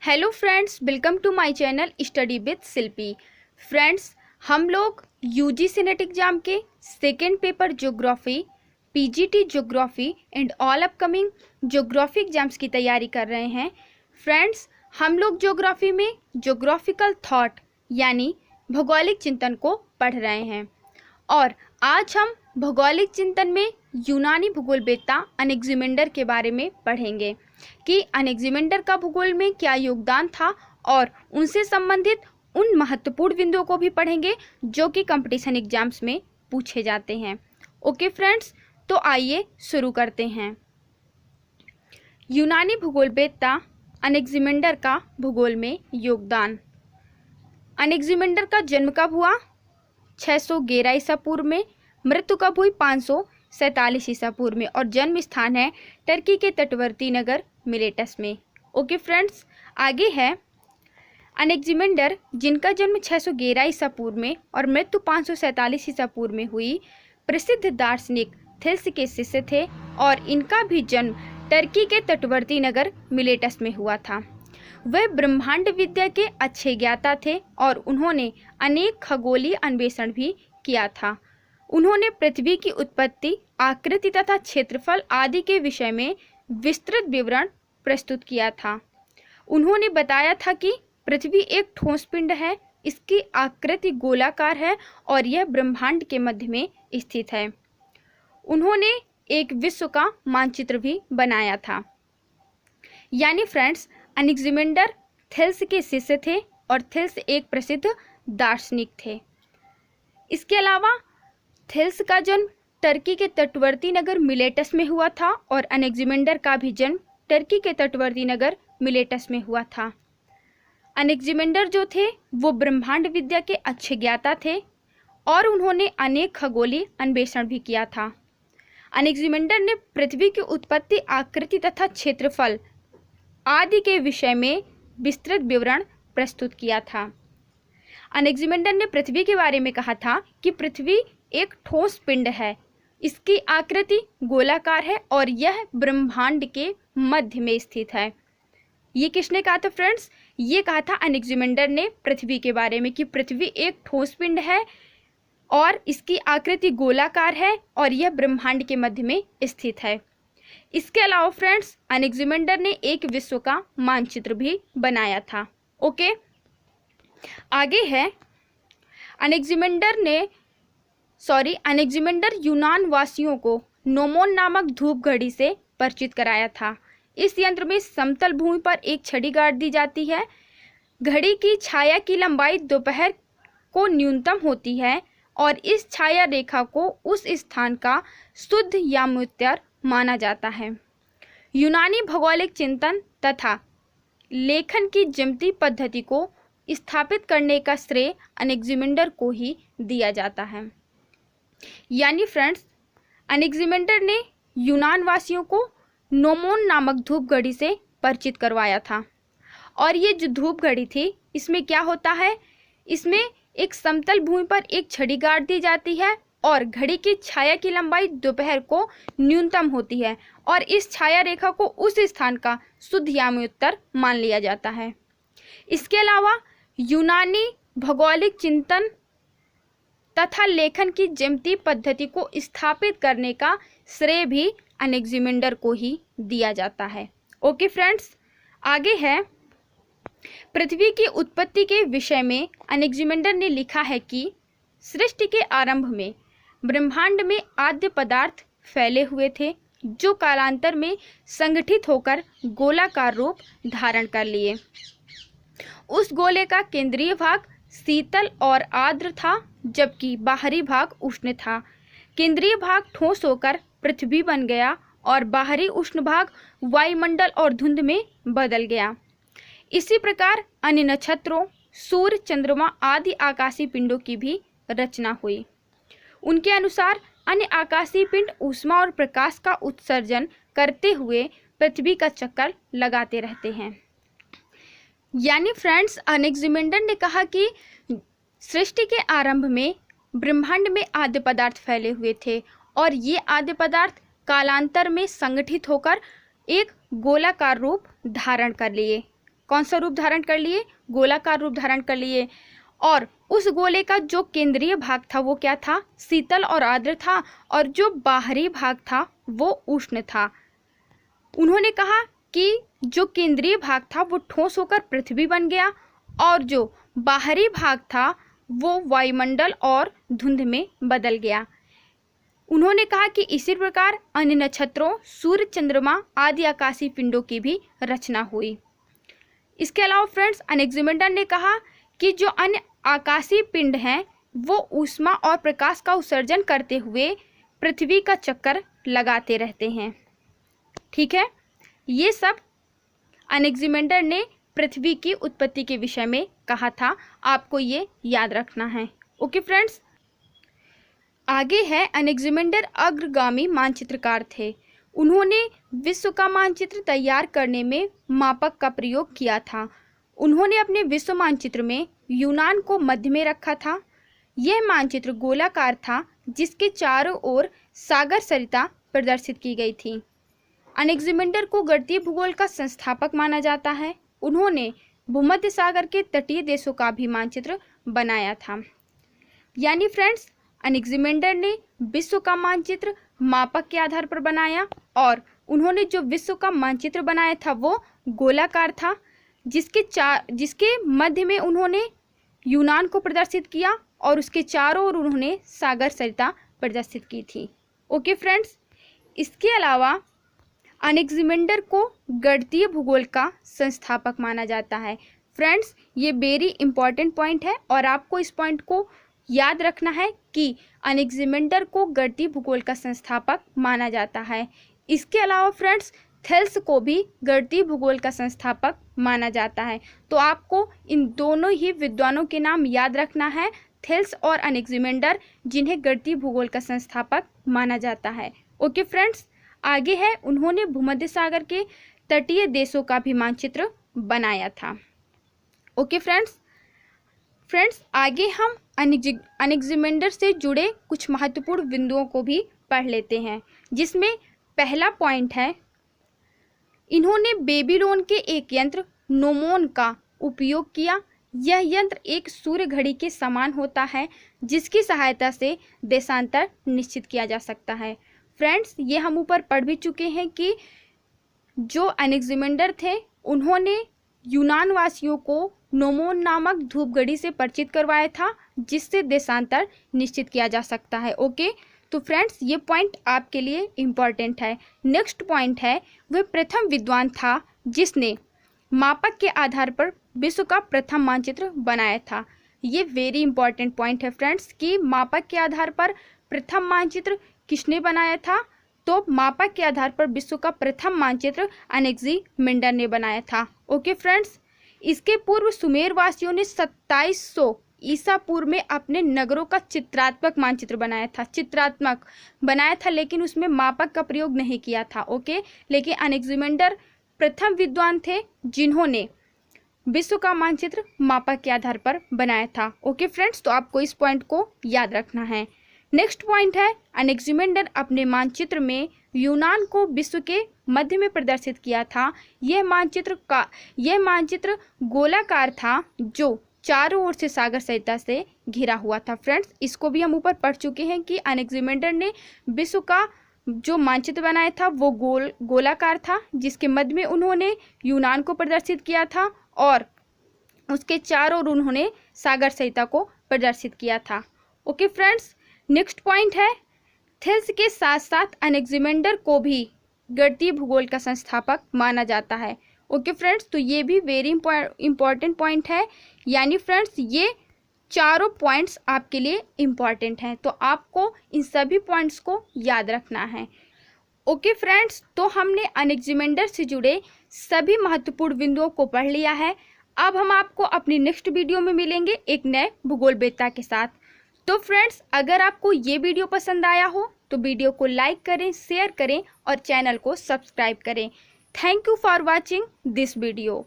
Hello friends, welcome to my channel study with Shilpi. Friends, हम लोग UGC net exam के second paper geography, PGT geography and all upcoming geography exams की तैयारी कर रहे हैं। फ्रेंड्स, हम लोग ज्योग्राफी में ज्योग्राफिकल थॉट यानी भौगोलिक चिंतन को पढ़ रहे हैं और आज हम भौगोलिक चिंतन में यूनानी भूगोलवेत्ता अनेक्सिमेंडर के बारे में पढ़ेंगे कि अनेक्सिमेंडर का भूगोल में क्या योगदान था और उनसे संबंधित उन महत्वपूर्ण बिंदुओं को भी पढ़ेंगे जो कि कंपटीशन एग्जाम्स में पूछे जाते हैं। ओके फ्रेंड्स, तो आइए शुरू करते हैं। यूनानी भूगोलवेत्ता अनेक्सिमेंडर का भूगोल में योगदान। अनेक्सिमेंडर का जन्म कब हुआ? 611 ईसा पूर्व में। मृत्यु कब हुई? 547 ईसा पूर्व में। और जन्म स्थान है टर्की के तटवर्ती नगर मिलेटस में। ओके फ्रेंड्स, आगे है अनेक्सिमेंडर जिनका जन्म 611 ईसा पूर्व में और मृत्यु 547 ईसा पूर्व में हुई, प्रसिद्ध दार्शनिक थेल्स के शिष्य थे और इनका भी जन्म टर्की के तटवर्ती नगर मिलेटस में हुआ था। वह ब्रह्मांड विद्या के अच्छे ज्ञाता थे और उन्होंने अनेक खगोलीय अन्वेषण भी किया था। उन्होंने पृथ्वी की उत्पत्ति, आकृति तथा क्षेत्रफल आदि के विषय में विस्तृत विवरण प्रस्तुत किया था। उन्होंने बताया था कि पृथ्वी एक ठोस पिंड है, इसकी आकृति गोलाकार है और यह ब्रह्मांड के मध्य में स्थित है। उन्होंने एक विश्व का मानचित्र भी बनाया था। यानी फ्रेंड्स, अनेक्सिमेंडर थेल्स के शिष्य थे और थेल्स एक प्रसिद्ध दार्शनिक थे। इसके अलावा थेल्स का जन्म टर्की के तटवर्ती नगर मिलेटस में हुआ था और अनेक्सिमेंडर का भी जन्म टर्की के तटवर्ती नगर मिलेटस में हुआ था। अनेक्सिमेंडर जो थे वो ब्रह्मांड विद्या के अच्छे ज्ञाता थे और उन्होंने अनेक खगोलीय अन्वेषण भी किया था। अनेक्सिमेंडर ने पृथ्वी की उत्पत्ति, आकृति तथा क्षेत्रफल आदि के विषय में विस्तृत विवरण प्रस्तुत किया था। अनेक्सिमेंडर ने पृथ्वी के बारे में कहा था कि पृथ्वी एक ठोस पिंड है, इसकी आकृति गोलाकार है और यह ब्रह्मांड के मध्य में स्थित है। ये किसने कहा था फ्रेंड्स? ये कहा था अनेक्सिमेंडर ने पृथ्वी के बारे में कि पृथ्वी एक ठोस पिंड है और इसकी आकृति गोलाकार है और यह ब्रह्मांड के मध्य में स्थित है। इसके अलावा फ्रेंड्स, अनेक्सिमेंडर ने एक विश्व का मानचित्र भी बनाया था। ओके, आगे है अनेक्सिमेंडर यूनान वासियों को नोमोन नामक धूप घड़ी से परिचित कराया था। इस यंत्र में समतल भूमि पर एक छड़ी गाड़ दी जाती है। घड़ी की छाया की लंबाई दोपहर को न्यूनतम होती है और इस छाया रेखा को उस स्थान का शुद्ध यामोत्तर माना जाता है। यूनानी भौगोलिक चिंतन तथा लेखन की ज्यामितीय पद्धति को स्थापित करने का श्रेय अनेक्सिमेंडर को ही दिया जाता है। यानी फ्रेंड्स, अनेक्सिमेंडर ने यूनान वासियों को नोमोन नामक धूप घड़ी से परिचित करवाया था। और ये जो धूप घड़ी थी, इसमें क्या होता है? इसमें एक समतल भूमि पर एक छड़ी गाड़ दी जाती है और घड़ी की छाया की लंबाई दोपहर को न्यूनतम होती है और इस छाया रेखा को उस स्थान का शुद्ध यामोत्तर मान लिया जाता है। इसके अलावा यूनानी भौगोलिक चिंतन तथा लेखन की ज्यामितीय पद्धति को स्थापित करने का श्रेय भी अनेक्सिमेंडर को ही दिया जाता है। ओके फ्रेंड्स, आगे है पृथ्वी की उत्पत्ति के विषय में अनेक्सिमेंडर ने लिखा है कि सृष्टि के आरंभ में ब्रह्मांड में आद्य पदार्थ फैले हुए थे जो कालांतर में संगठित होकर गोलाकार रूप धारण कर लिए। उस गोले का केंद्रीय भाग शीतल और आर्द्र था जबकि बाहरी भाग उष्ण था। केंद्रीय भाग ठोस होकर पृथ्वी बन गया और बाहरी उष्ण भाग वायुमंडल और धुंध में बदल गया। इसी प्रकार अन्य नक्षत्रों, सूर्य, चंद्रमा आदि आकाशीय पिंडों की भी रचना हुई। उनके अनुसार अन्य आकाशीय पिंड ऊष्मा और प्रकाश का उत्सर्जन करते हुए पृथ्वी का चक्कर लगाते रहते हैं। यानी फ्रेंड्स, अनेक्सिमेंडर ने कहा कि सृष्टि के आरंभ में ब्रह्मांड में आद्य पदार्थ फैले हुए थे और ये आद्य पदार्थ कालांतर में संगठित होकर एक गोलाकार रूप धारण कर लिए। कौन सा रूप धारण कर लिए, गोलाकार रूप धारण कर लिए। और उस गोले का जो केंद्रीय भाग था वो क्या था, शीतल और आर्द्र था, और जो बाहरी भाग था वो उष्ण था। उन्होंने कहा कि जो केंद्रीय भाग था वो ठोस होकर पृथ्वी बन गया, और जो बाहरी भाग था वो वायुमंडल और धुंध में बदल गया। उन्होंने कहा कि इसी प्रकार अन्य नक्षत्रों, सूर्य, चंद्रमा आदि आकाशीय पिंडों की भी रचना हुई। इसके अलावा फ्रेंड्स अनेक्सिमेंडर ने कहा कि जो अन्य आकाशीय पिंड हैं वो ऊष्मा और प्रकाश का उत्सर्जन करते हुए पृथ्वी का चक्कर लगाते रहते हैं। ठीक है, ये सब अनेक्सिमेंडर ने पृथ्वी की उत्पत्ति के विषय में कहा था, आपको ये याद रखना है। ओके फ्रेंड्स, आगे है अनेक्सिमेंडर अग्रगामी मानचित्रकार थे। उन्होंने विश्व का मानचित्र तैयार करने में मापक का प्रयोग किया था। उन्होंने अपने विश्व मानचित्र में यूनान को मध्य में रखा था। यह मानचित्र गोलाकार था जिसके चारों ओर सागर सरिता प्रदर्शित की गई थी। अनेक्सिमेंडर को गणितीय भूगोल का संस्थापक माना जाता है। उन्होंने भूमध्य सागर के तटीय देशों का भी मानचित्र बनाया था। यानी फ्रेंड्स अनेक्सिमेंडर ने विश्व का मानचित्र मापक के आधार पर बनाया, और उन्होंने जो विश्व का मानचित्र बनाया था वो गोलाकार था, जिसके मध्य में उन्होंने यूनान को प्रदर्शित किया और उसके चारों ओर उन्होंने सागर सरिता प्रदर्शित की थी। ओके फ्रेंड्स, इसके अलावा अनेक्सिमेंडर को गणितीय भूगोल का संस्थापक माना जाता है। फ्रेंड्स, ये वेरी इंपॉर्टेंट पॉइंट है और आपको इस पॉइंट को याद रखना है कि अनेक्सिमेंडर को गणितीय भूगोल का संस्थापक माना जाता है। इसके अलावा फ्रेंड्स थेल्स को भी गणितीय भूगोल का संस्थापक माना जाता है। तो आपको इन दोनों ही विद्वानों के नाम याद रखना है, थेल्स और अनेक्सिमेंडर, जिन्हें गणितीय भूगोल का संस्थापक माना जाता है। ओके फ्रेंड्स, आगे है उन्होंने भूमध्य सागर के तटीय देशों का भी मानचित्र बनाया था। ओके फ्रेंड्स, आगे हम अनेक्सिमेंडर से जुड़े कुछ महत्वपूर्ण बिंदुओं को भी पढ़ लेते हैं, जिसमें पहला पॉइंट है इन्होंने बेबीलोन के एक यंत्र नोमोन का उपयोग किया। यह यंत्र एक सूर्य घड़ी के समान होता है जिसकी सहायता से देशांतर निश्चित किया जा सकता है। फ्रेंड्स, ये हम ऊपर पढ़ भी चुके हैं कि जो अनेक्सिमेंडर थे उन्होंने यूनान वासियों को नोमोन नामक धूप घड़ी से परिचित करवाया था, जिससे देशांतर निश्चित किया जा सकता है। ओके, तो फ्रेंड्स ये पॉइंट आपके लिए इम्पॉर्टेंट है। नेक्स्ट पॉइंट है वह प्रथम विद्वान था जिसने मापक के आधार पर विश्व का प्रथम मानचित्र बनाया था। ये वेरी इंपॉर्टेंट पॉइंट है फ्रेंड्स कि मापक के आधार पर प्रथम मानचित्र किसने बनाया था, तो मापक के आधार पर विश्व का प्रथम मानचित्र अनेक्सिमेंडर ने बनाया था। ओके फ्रेंड्स, इसके पूर्व सुमेर वासियों ने 2700 ईसा पूर्व में अपने नगरों का चित्रात्मक मानचित्र बनाया था, लेकिन उसमें मापक का प्रयोग नहीं किया था। ओके, लेकिन अनेक्सिमेंडर प्रथम विद्वान थे जिन्होंने विश्व का मानचित्र मापक के आधार पर बनाया था। ओके फ्रेंड्स, तो आपको इस पॉइंट को याद रखना है। नेक्स्ट पॉइंट है अनेक्सिमेंडर अपने मानचित्र में यूनान को विश्व के मध्य में प्रदर्शित किया था। यह मानचित्र गोलाकार था जो चारों ओर से सागर सरिता से घिरा हुआ था। फ्रेंड्स, इसको भी हम ऊपर पढ़ चुके हैं कि अनेक्सिमेंडर ने विश्व का जो मानचित्र बनाया था वो गोलाकार था, जिसके मध्य में उन्होंने यूनान को प्रदर्शित किया था और उसके चारों ओर उन्होंने सागर सरिता को प्रदर्शित किया था। ओके फ्रेंड्स, नेक्स्ट पॉइंट है थेल्स के साथ साथ अनेक्सिमेंडर को भी गणितीय भूगोल का संस्थापक माना जाता है। ओके फ्रेंड्स, तो ये भी वेरी इंपॉर्टेंट पॉइंट है। यानी फ्रेंड्स ये चारों पॉइंट्स आपके लिए इम्पॉर्टेंट हैं, तो आपको इन सभी पॉइंट्स को याद रखना है। ओके फ्रेंड्स, तो हमने अनेक्सिमेंडर से जुड़े सभी महत्वपूर्ण बिंदुओं को पढ़ लिया है। अब हम आपको अपनी नेक्स्ट वीडियो में मिलेंगे एक नए भूगोल वेत्ता के साथ। तो फ्रेंड्स, अगर आपको ये वीडियो पसंद आया हो तो वीडियो को लाइक करें, शेयर करें और चैनल को सब्सक्राइब करें। Thank you for watching this video.